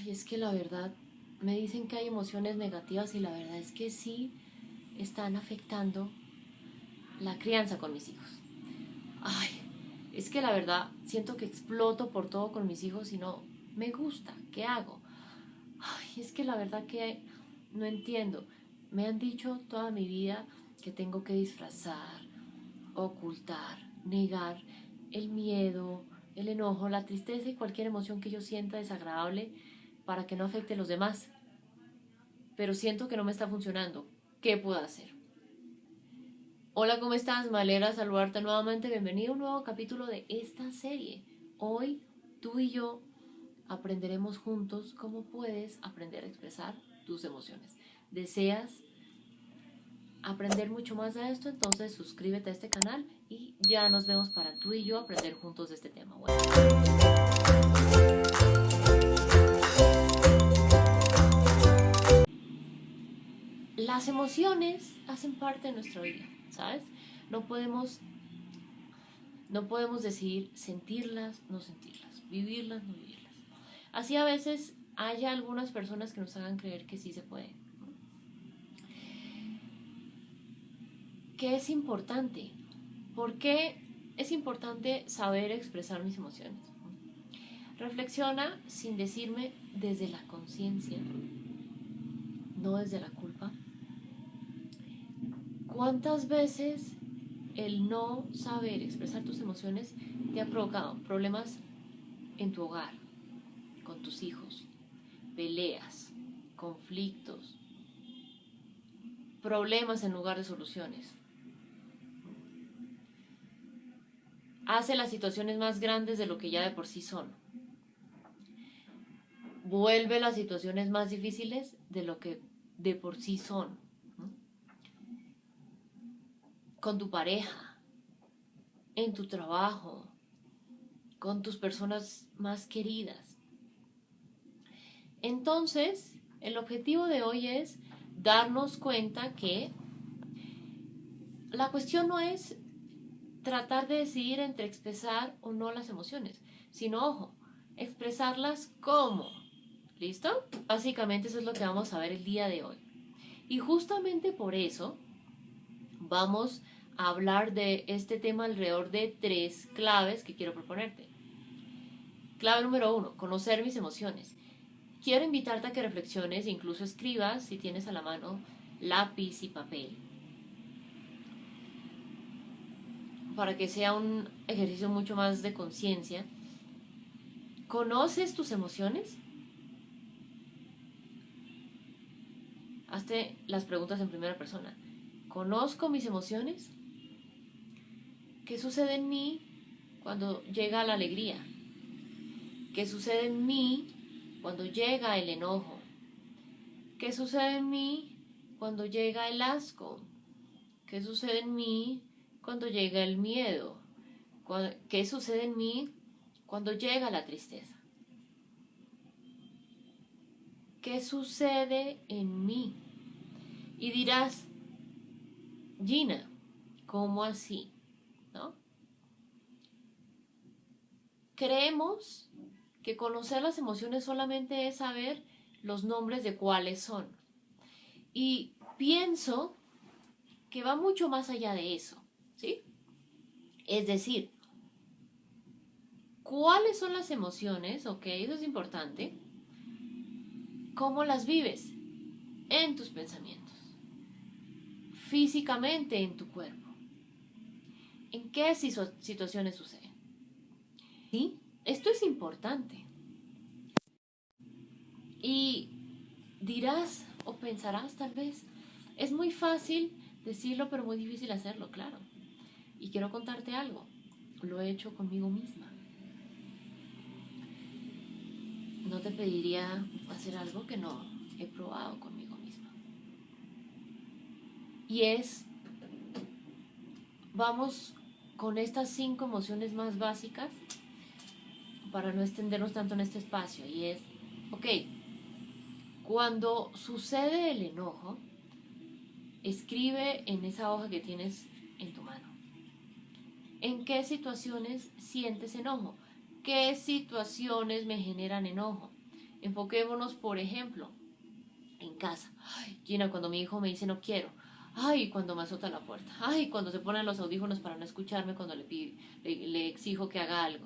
Ay, es que la verdad, me dicen que hay emociones negativas y la verdad es que sí están afectando la crianza con mis hijos. Ay, es que la verdad siento que exploto por todo con mis hijos y no me gusta. ¿Qué hago? Ay, es que la verdad que no entiendo. Me han dicho toda mi vida que tengo que disfrazar, ocultar, negar el miedo, el enojo, la tristeza y cualquier emoción que yo sienta desagradable para que no afecte a los demás. Pero siento que no me está funcionando. ¿Qué puedo hacer? Hola, ¿cómo estás? Me alegra saludarte nuevamente. Bienvenido a un nuevo capítulo de esta serie. Hoy tú y yo aprenderemos juntos cómo puedes aprender a expresar tus emociones. ¿Deseas aprender mucho más de esto? Entonces suscríbete a este canal y ya nos vemos para tú y yo aprender juntos de este tema. Bueno. Las emociones hacen parte de nuestra vida, ¿sabes? No podemos, no podemos decidir sentirlas, no sentirlas, vivirlas, no vivirlas. Así a veces hay algunas personas que nos hagan creer que sí se puede. ¿Qué es importante? ¿Por qué es importante saber expresar mis emociones? Reflexiona sin decirme desde la conciencia, no desde la culpa. ¿Cuántas veces el no saber expresar tus emociones te ha provocado problemas en tu hogar, con tus hijos, peleas, conflictos, problemas en lugar de soluciones? Hace las situaciones más grandes de lo que ya de por sí son. Vuelve las situaciones más difíciles de lo que de por sí son. Con tu pareja, en tu trabajo, con tus personas más queridas. Entonces, el objetivo de hoy es darnos cuenta que la cuestión no es tratar de decidir entre expresar o no las emociones, sino, ojo, expresarlas como. ¿Listo? Básicamente eso es lo que vamos a ver el día de hoy. Y justamente por eso vamos a hablar de este tema alrededor de 3 claves que quiero proponerte. Clave número 1, conocer mis emociones. Quiero invitarte a que reflexiones e incluso escribas, si tienes a la mano lápiz y papel, para que sea un ejercicio mucho más de conciencia. ¿Conoces tus emociones? Hazte las preguntas en primera persona. ¿Conozco mis emociones? ¿Qué sucede en mí cuando llega la alegría? ¿Qué sucede en mí cuando llega el enojo? ¿Qué sucede en mí cuando llega el asco? ¿Qué sucede en mí cuando llega el miedo? ¿Qué sucede en mí cuando llega la tristeza? ¿Qué sucede en mí? Y dirás, Gina, ¿cómo así? ¿No? Creemos que conocer las emociones solamente es saber los nombres de cuáles son. Y pienso que va mucho más allá de eso, ¿sí? Es decir, ¿cuáles son las emociones? Ok, eso es importante. ¿Cómo las vives? En tus pensamientos, físicamente en tu cuerpo. ¿En qué situaciones suceden? ¿Sí? Esto es importante. Y dirás o pensarás tal vez, es muy fácil decirlo, pero muy difícil hacerlo, claro. Y quiero contarte algo, lo he hecho conmigo misma. No te pediría hacer algo que no he probado conmigo misma. Y vamos con estas 5 emociones más básicas para no extendernos tanto en este espacio. Y es, ok, cuando sucede el enojo, escribe en esa hoja que tienes en tu mano. ¿En qué situaciones sientes enojo? ¿Qué situaciones me generan enojo? Enfoquémonos, por ejemplo, en casa. Ay, Gina, cuando mi hijo me dice no quiero. Ay, cuando me azota la puerta. Ay, cuando se ponen los audífonos para no escucharme cuando le exijo que haga algo.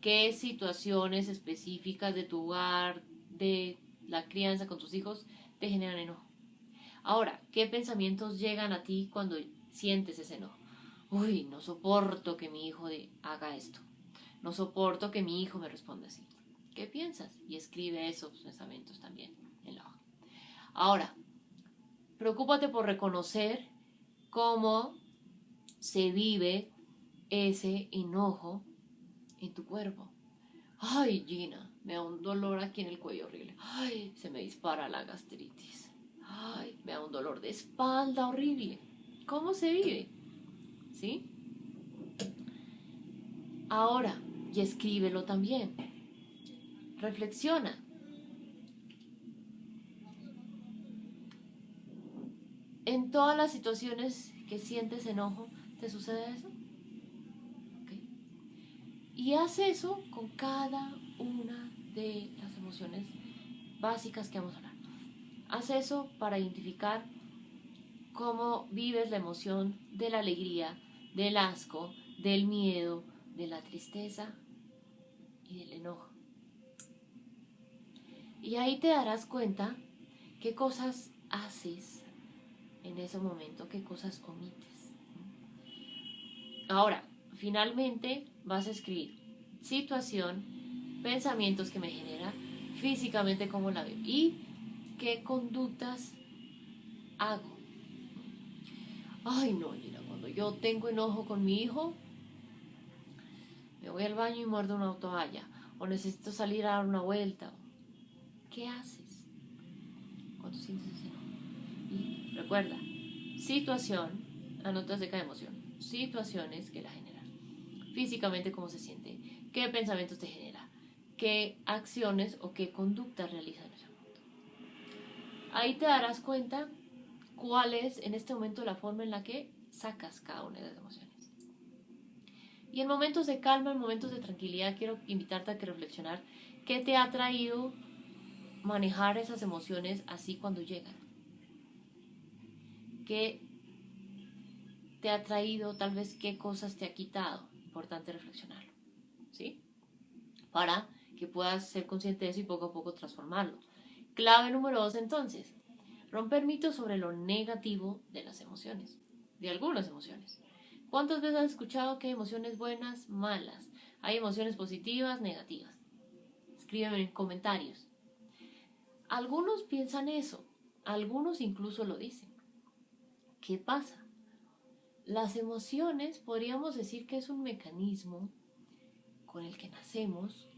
¿Qué situaciones específicas de tu hogar, de la crianza con tus hijos, te generan enojo? Ahora, ¿qué pensamientos llegan a ti cuando sientes ese enojo? Uy, no soporto que mi hijo haga esto. No soporto que mi hijo me responda así. ¿Qué piensas? Y escribe esos pensamientos también en la hoja. Ahora, preocúpate por reconocer cómo se vive ese enojo en tu cuerpo. Ay, Gina, me da un dolor aquí en el cuello horrible. Ay, se me dispara la gastritis. Ay, me da un dolor de espalda horrible. ¿Cómo se vive? ¿Sí? Ahora, y escríbelo también. Reflexiona. En todas las situaciones que sientes enojo, ¿te sucede eso? ¿Okay? Y haz eso con cada una de las emociones básicas que vamos a hablar. Haz eso para identificar cómo vives la emoción de la alegría, del asco, del miedo, de la tristeza y del enojo. Y ahí te darás cuenta qué cosas haces en ese momento, qué cosas omites. Ahora, finalmente vas a escribir situación, pensamientos que me genera, físicamente cómo la veo y qué conductas hago. Ay, no, mira, cuando yo tengo enojo con mi hijo, me voy al baño y muerdo una toalla, o necesito salir a dar una vuelta. ¿Qué haces cuando sientes ese enojo? Y recuerda, situación, anotas de cada emoción, situaciones que la generan, físicamente cómo se siente, qué pensamientos te genera, qué acciones o qué conductas realizan en ese momento. Ahí te darás cuenta cuál es en este momento la forma en la que sacas cada una de las emociones. Y en momentos de calma, en momentos de tranquilidad, quiero invitarte a que reflexionar qué te ha traído manejar esas emociones así cuando llegan. ¿Qué te ha traído, tal vez qué cosas te ha quitado? Importante reflexionarlo, ¿sí? Para que puedas ser consciente de eso y poco a poco transformarlo. Clave número 2 entonces, romper mitos sobre lo negativo de las emociones, de algunas emociones. ¿Cuántas veces has escuchado que hay emociones buenas, malas? Hay emociones positivas, negativas. Escríbeme en comentarios. Algunos piensan eso, algunos incluso lo dicen. ¿Qué pasa? Las emociones podríamos decir que es un mecanismo con el que nacemos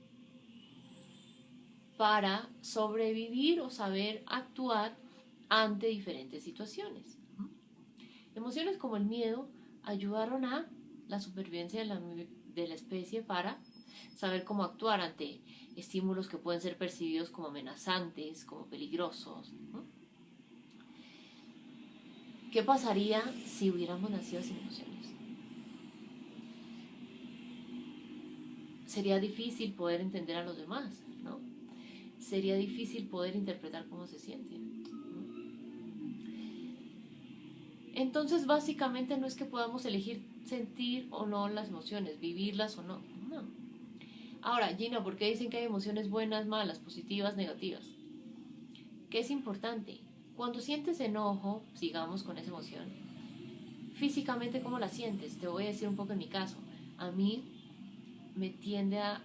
para sobrevivir o saber actuar ante diferentes situaciones. Emociones como el miedo ayudaron a la supervivencia de la especie para saber cómo actuar ante estímulos que pueden ser percibidos como amenazantes, como peligrosos. ¿Qué pasaría si hubiéramos nacido sin emociones? Sería difícil poder entender a los demás, ¿no? Sería difícil poder interpretar cómo se sienten. Entonces, básicamente no es que podamos elegir sentir o no las emociones, vivirlas o no. No. Ahora, Gina, ¿por qué dicen que hay emociones buenas, malas, positivas, negativas? ¿Qué es importante? Cuando sientes enojo, sigamos con esa emoción, físicamente, ¿cómo la sientes? Te voy a decir un poco en mi caso. A mí me tiende a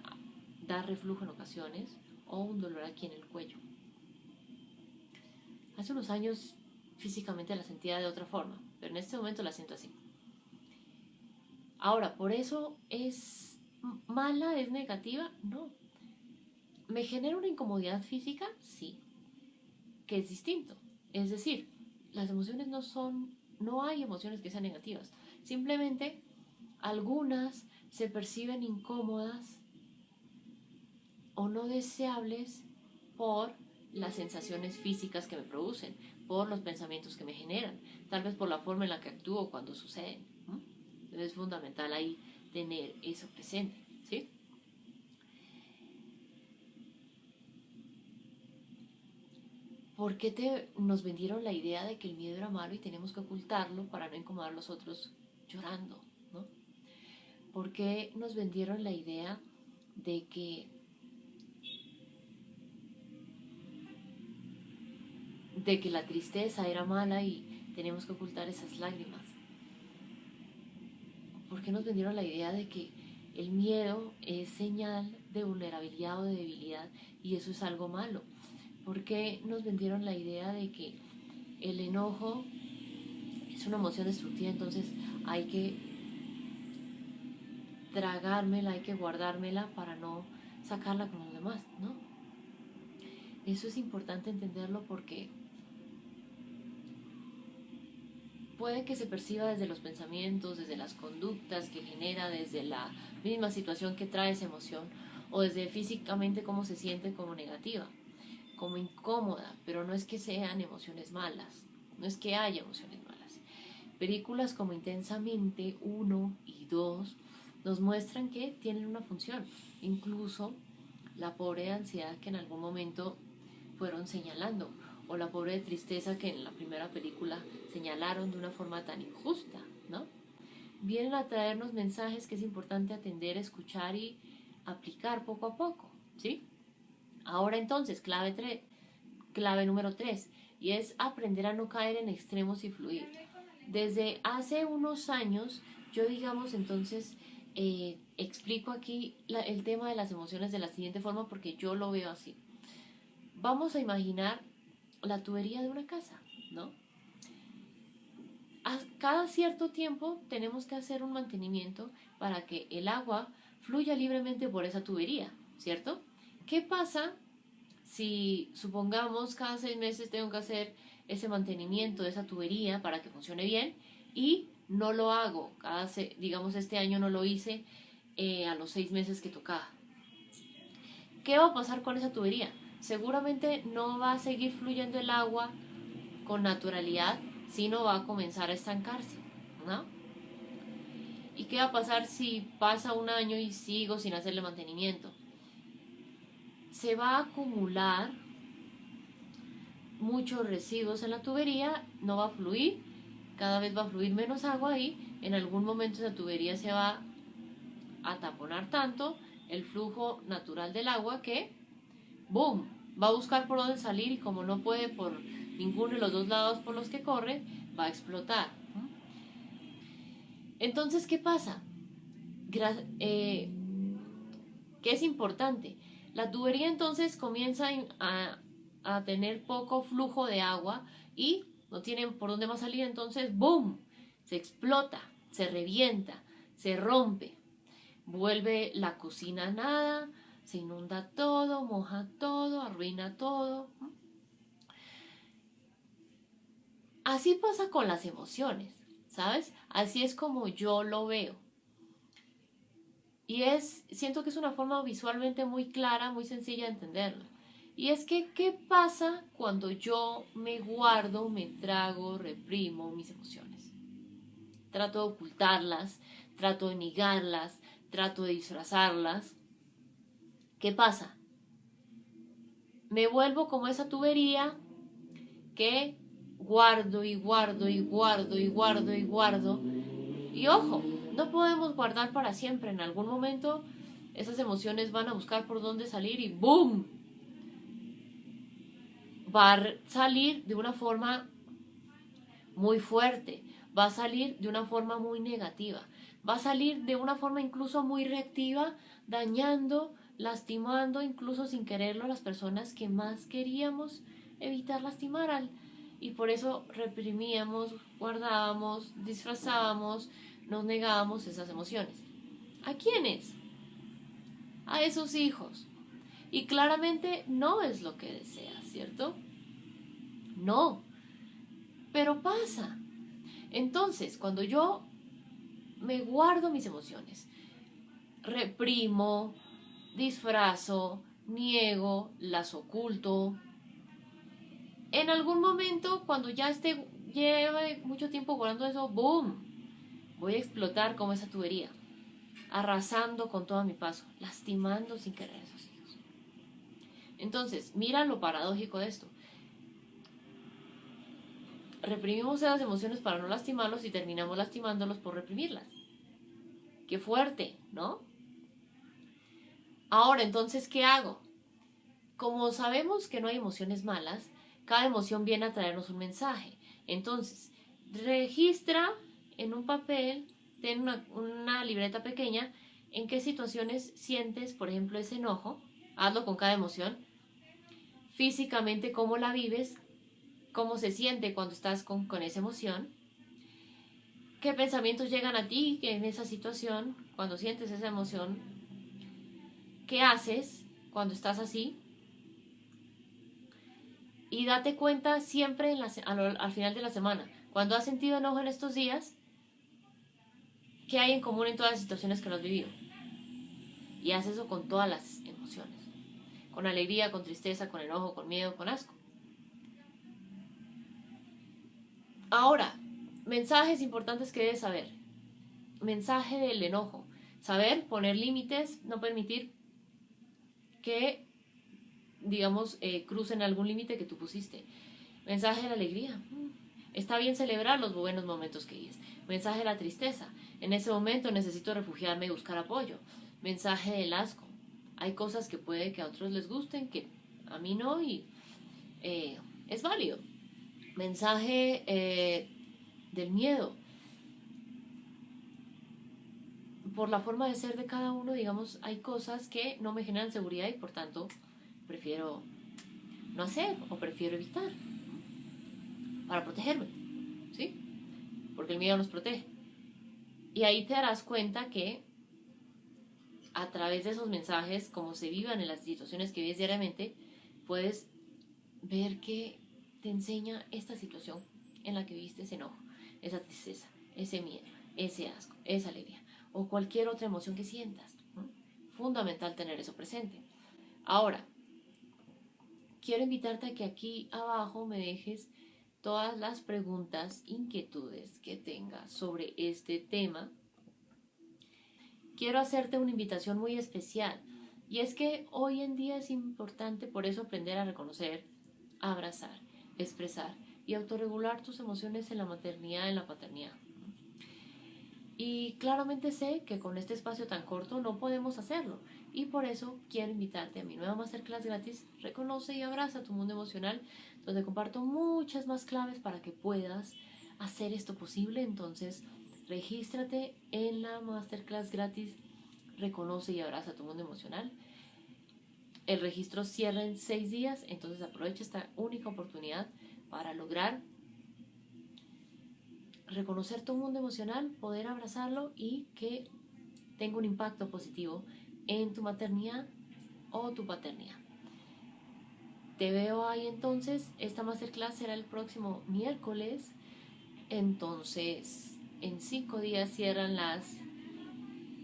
dar reflujo en ocasiones o un dolor aquí en el cuello. Hace unos años físicamente la sentía de otra forma, pero en este momento la siento así. Ahora, ¿por eso es mala, es negativa? No. ¿Me genera una incomodidad física? Sí, que es distinto. Es decir, las emociones no hay emociones que sean negativas. Simplemente algunas se perciben incómodas o no deseables por las sensaciones físicas que me producen, por los pensamientos que me generan, tal vez por la forma en la que actúo cuando suceden. Entonces es fundamental ahí tener eso presente, ¿sí? ¿Por qué nos vendieron la idea de que el miedo era malo y tenemos que ocultarlo para no incomodar a los otros llorando, ¿no? ¿Por qué nos vendieron la idea de que la tristeza era mala y tenemos que ocultar esas lágrimas? ¿Por qué nos vendieron la idea de que el miedo es señal de vulnerabilidad o de debilidad y eso es algo malo? ¿Por qué nos vendieron la idea de que el enojo es una emoción destructiva, entonces hay que tragármela, hay que guardármela para no sacarla con los demás, ¿no? Eso es importante entenderlo porque puede que se perciba desde los pensamientos, desde las conductas que genera, desde la misma situación que trae esa emoción, o desde físicamente cómo se siente como negativa, como incómoda, pero no es que sean emociones malas, no es que haya emociones malas. Películas como Intensamente 1 y 2 nos muestran que tienen una función, incluso la pobre ansiedad que en algún momento fueron señalando, o la pobre tristeza que en la primera película señalaron de una forma tan injusta, ¿no? Vienen a traernos mensajes que es importante atender, escuchar y aplicar poco a poco, ¿sí? Ahora entonces, clave número 3, y es aprender a no caer en extremos y fluir. Desde hace unos años, yo digamos entonces, explico aquí el tema de las emociones de la siguiente forma porque yo lo veo así. Vamos a imaginar la tubería de una casa, ¿no? A cada cierto tiempo tenemos que hacer un mantenimiento para que el agua fluya libremente por esa tubería, ¿cierto? ¿Qué pasa si, supongamos, cada 6 meses tengo que hacer ese mantenimiento de esa tubería para que funcione bien y no lo hago? Digamos, este año no lo hice a los 6 meses que tocaba. ¿Qué va a pasar con esa tubería? Seguramente no va a seguir fluyendo el agua con naturalidad, sino va a comenzar a estancarse, ¿no? ¿Y qué va a pasar si pasa un año y sigo sin hacerle mantenimiento? Se va a acumular muchos residuos en la tubería, no va a fluir, cada vez va a fluir menos agua y en algún momento esa tubería se va a taponar tanto el flujo natural del agua que, ¡boom!, va a buscar por dónde salir y como no puede por ninguno de los dos lados por los que corre, va a explotar. Entonces, ¿qué pasa? ¿Qué es importante? La tubería entonces comienza a tener poco flujo de agua y no tienen por dónde más salir, entonces ¡boom!, se explota, se revienta, se rompe, vuelve la cocina a nada, se inunda todo, moja todo, arruina todo. Así pasa con las emociones, ¿sabes? Así es como yo lo veo. Y siento que es una forma visualmente muy clara, muy sencilla de entenderlo. Y es que, ¿qué pasa cuando yo me guardo, me trago, reprimo mis emociones? Trato de ocultarlas, trato de negarlas, trato de disfrazarlas. ¿Qué pasa? Me vuelvo como esa tubería que guardo y guardo y guardo y guardo y guardo. Y ojo, no podemos guardar para siempre. En algún momento esas emociones van a buscar por dónde salir y ¡boom!, va a salir de una forma muy fuerte, va a salir de una forma muy negativa, va a salir de una forma incluso muy reactiva, dañando, lastimando, incluso sin quererlo, a las personas que más queríamos evitar lastimar. Y por eso reprimíamos, guardábamos, disfrazábamos, nos negábamos esas emociones. ¿A quiénes? A esos hijos. Y claramente no es lo que deseas, ¿cierto? No, pero pasa. Entonces, cuando yo me guardo mis emociones, reprimo, disfrazo, niego, las oculto, en algún momento, cuando ya lleve mucho tiempo guardando eso, ¡boom!, voy a explotar como esa tubería, arrasando con todo mi paso, lastimando sin querer a esos hijos. Entonces, mira lo paradójico de esto. reprimimos esas emociones para no lastimarlos y terminamos lastimándolos por reprimirlas. Qué fuerte, ¿no? Ahora, entonces, ¿qué hago? Como sabemos que no hay emociones malas, cada emoción viene a traernos un mensaje. Entonces, registra en un papel, ten una libreta pequeña, en qué situaciones sientes, por ejemplo, ese enojo. Hazlo con cada emoción. Físicamente, cómo la vives, cómo se siente cuando estás con esa emoción. ¿Qué pensamientos llegan a ti en esa situación, cuando sientes esa emoción? ¿Qué haces cuando estás así? Y date cuenta siempre al final de la semana, cuando has sentido enojo en estos días, ¿qué hay en común en todas las situaciones que lo has vivido? Y haz eso con todas las emociones. Con alegría, con tristeza, con enojo, con miedo, con asco. Ahora, mensajes importantes que debes saber. Mensaje del enojo. Saber poner límites, no permitir que, digamos, crucen algún límite que tú pusiste. Mensaje de la alegría. Está bien celebrar los buenos momentos que vives. Mensaje de la tristeza. En ese momento necesito refugiarme y buscar apoyo. Mensaje del asco. Hay cosas que puede que a otros les gusten, que a mí no, y es válido. Mensaje del miedo. Por la forma de ser de cada uno, digamos, hay cosas que no me generan seguridad y por tanto prefiero no hacer o prefiero evitar para protegerme, ¿sí? Porque el miedo nos protege. Y ahí te darás cuenta que a través de esos mensajes, como se vivan en las situaciones que vives diariamente, puedes ver que te enseña esta situación en la que viviste ese enojo, esa tristeza, ese miedo, ese asco, esa alegría o cualquier otra emoción que sientas. Fundamental tener eso presente. Ahora, quiero invitarte a que aquí abajo me dejes todas las preguntas, inquietudes que tengas sobre este tema. Quiero hacerte una invitación muy especial y es que hoy en día es importante por eso aprender a reconocer, a abrazar, expresar y autorregular tus emociones en la maternidad y en la paternidad. Y claramente sé que con este espacio tan corto no podemos hacerlo y por eso quiero invitarte a mi nueva masterclass gratis Reconoce y abraza tu mundo emocional, donde comparto muchas más claves para que puedas hacer esto posible. Entonces, regístrate en la masterclass gratis Reconoce y abraza tu mundo emocional. El registro cierra en 6 días, entonces aprovecha esta única oportunidad para lograr reconocer tu mundo emocional, poder abrazarlo y que tenga un impacto positivo en tu maternidad o tu paternidad. Te veo ahí entonces. Esta masterclass será el próximo miércoles. Entonces, en 5 días cierran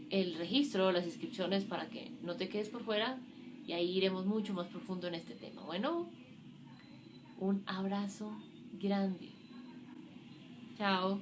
el registro, las inscripciones para que no te quedes por fuera y ahí iremos mucho más profundo en este tema. Bueno, un abrazo grande. Chao.